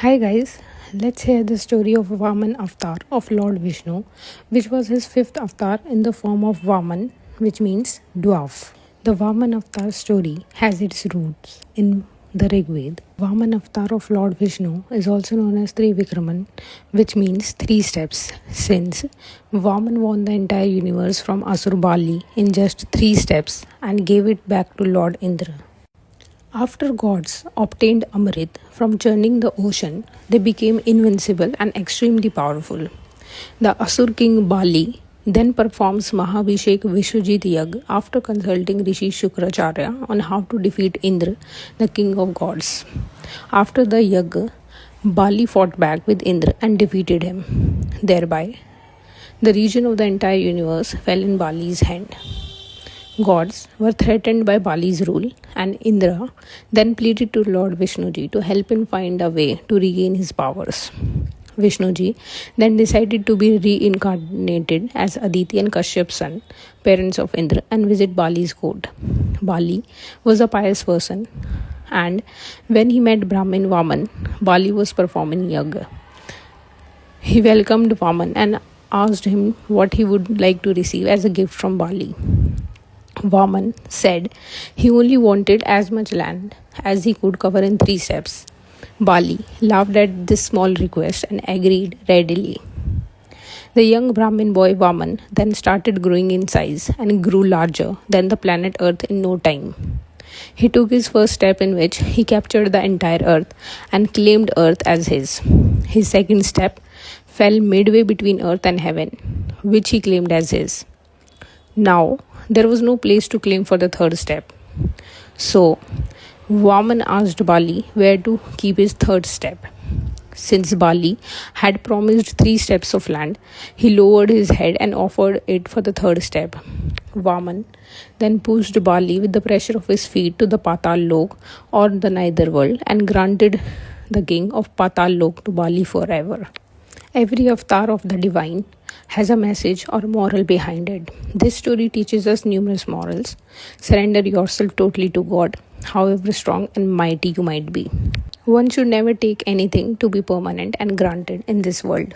Hi guys, let's hear the story of Vaman Avatar of Lord Vishnu, which was his fifth avatar in the form of Vaman, which means dwarf. The Vaman Avatar story has its roots in the Rig Veda. Vaman Avatar of Lord Vishnu is also known as Trivikraman, which means three steps, since Vaman won the entire universe from Asur Bali in just 3 steps and gave it back to Lord Indra. After gods obtained Amrit from churning the ocean, they became invincible and extremely powerful. The Asur king Bali then performs Mahabhishek Vishwajit Yagya after consulting Rishi Shukracharya on how to defeat Indra, the king of gods. After the Yagya, Bali fought back with Indra and defeated him. Thereby, the region of the entire universe fell in Bali's hand. Gods were threatened by Bali's rule, and Indra then pleaded to Lord Vishnuji to help him find a way to regain his powers. Vishnuji then decided to be reincarnated as Aditi and Kashyap's son, parents of Indra, and visit Bali's court. Bali was a pious person, and when he met Brahmin Vaman, Bali was performing Yagya. He welcomed Vaman and asked him what he would like to receive as a gift from Bali. Vaman said he only wanted as much land as he could cover in 3 steps. Bali laughed at this small request and agreed readily. The young Brahmin boy Vaman then started growing in size and grew larger than the planet Earth in no time. He took his first step in which he captured the entire Earth and claimed Earth as his. His second step fell midway between Earth and heaven, which he claimed as his. Now, there was no place to claim for the third step. So, Vaman asked Bali where to keep his third step. Since Bali had promised 3 steps of land, he lowered his head and offered it for the third step. Vaman then pushed Bali with the pressure of his feet to the Patal Lok, or the Netherworld, and granted the king of Patal Lok to Bali forever. Every avatar of the divine has a message or moral behind it. This story teaches us numerous morals. Surrender yourself totally to God, however strong and mighty you might be. One should never take anything to be permanent and granted in this world.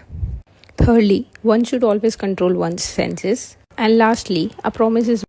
Thirdly, one should always control one's senses. And lastly, a promise is